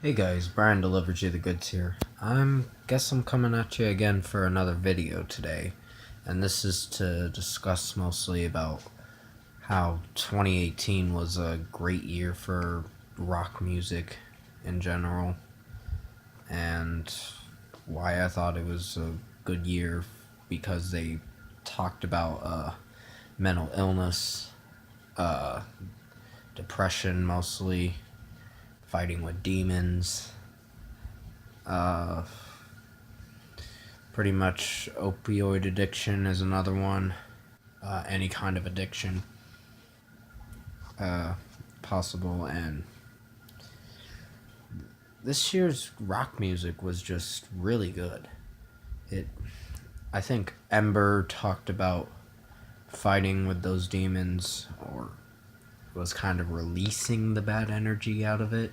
Hey guys, Brian delivered you the goods here. I'm coming at you again for another video today, and this is to discuss mostly about how 2018 was a great year for rock music in general, and why I thought it was a good year because they talked about mental illness, uh, depression mostly, fighting with demons, uh, pretty much opioid addiction is another one. Any kind of addiction uh, possible. And this year's rock music was just really good. It, I think Ember talked about fighting with those demons, or was kind of releasing the bad energy out of it,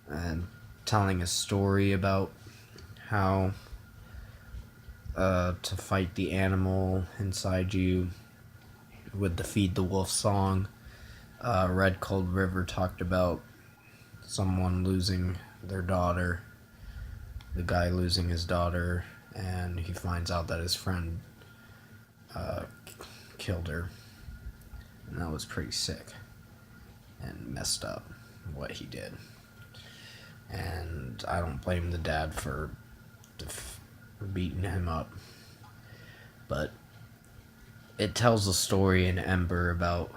and telling a story about how to fight the animal inside you with the Feed the Wolf song. Red Cold River talked about someone losing their daughter, the guy losing his daughter, and he finds out that his friend uh, killed her. And that was pretty sick and messed up what he did. And I don't blame the dad for beating him up. But it tells a story in Ember about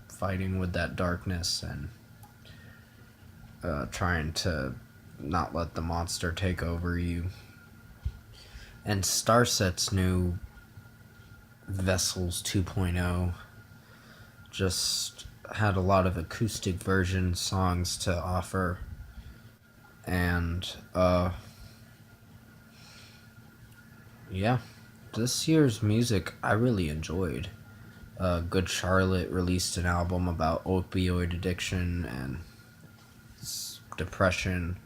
fighting with that darkness and trying to not let the monster take over you. And Starset's new Vessels 2.0 just had a lot of acoustic version songs to offer, and yeah, this year's music I really enjoyed. Good Charlotte released an album about opioid addiction and depression,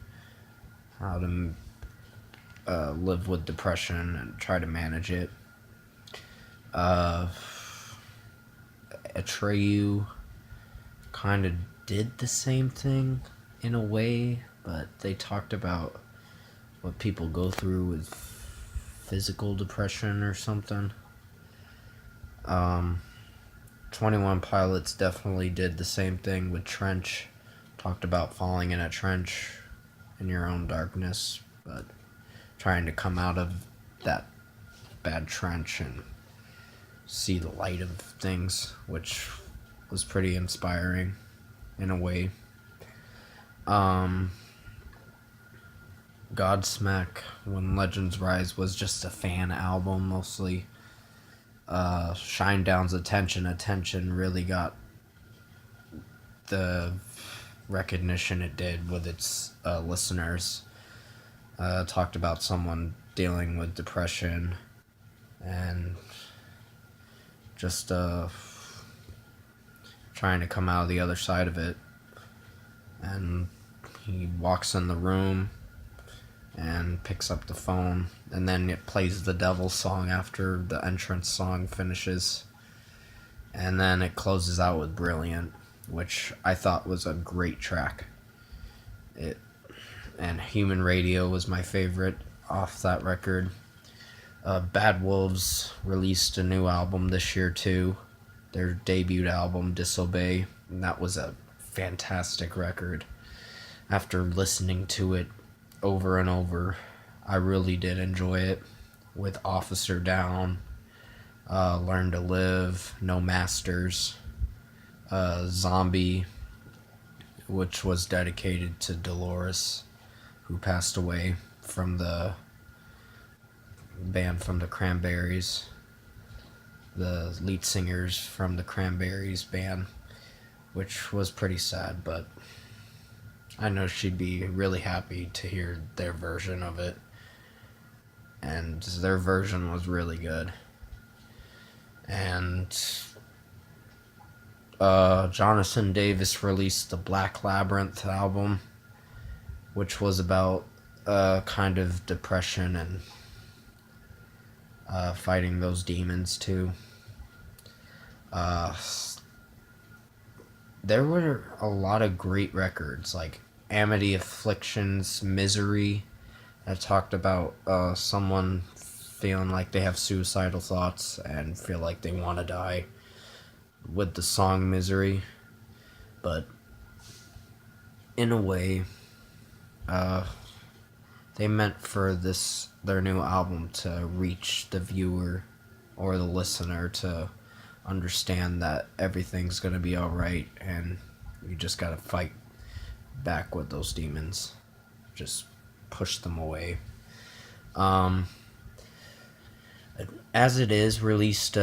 how to live with depression and try to manage it. Atreyu kind of did the same thing in a way, but they talked about what people go through with physical depression or something. 21 Pilots definitely did the same thing with Trench. Talked about falling in a trench in your own darkness, but trying to come out of that bad trench and see the light of things, which was pretty inspiring in a way. Godsmack When Legends Rise was just a fan album mostly. Shinedown's Attention really got the recognition it did with its listeners. Talked about someone dealing with depression and just trying to come out of the other side of it. And he walks in the room and picks up the phone, and then it plays the Devil song after the entrance song finishes. And then it closes out with Brilliant, which I thought was a great track. And Human Radio was my favorite off that record. Bad Wolves released a new album this year too, their debut album Disobey, and that was a fantastic record. After listening to it over and over, I really did enjoy it, with Officer Down, Learn to Live, No Masters, Zombie, which was dedicated to Dolores, who passed away from the band from the Cranberries, the lead singers from the Cranberries band, which was pretty sad, but I know she'd be really happy to hear their version of it, and their version was really good. And Jonathan Davis released the Black Labyrinth album, which was about kind of depression and fighting those demons too. There were a lot of great records, like Amity Affliction's Misery, that talked about someone feeling like they have suicidal thoughts and feel like they want to die, with the song Misery. But in a way, they meant for their new album to reach the viewer or the listener to understand that everything's gonna be alright, and you just gotta fight back with those demons. Just push them away. As it is, released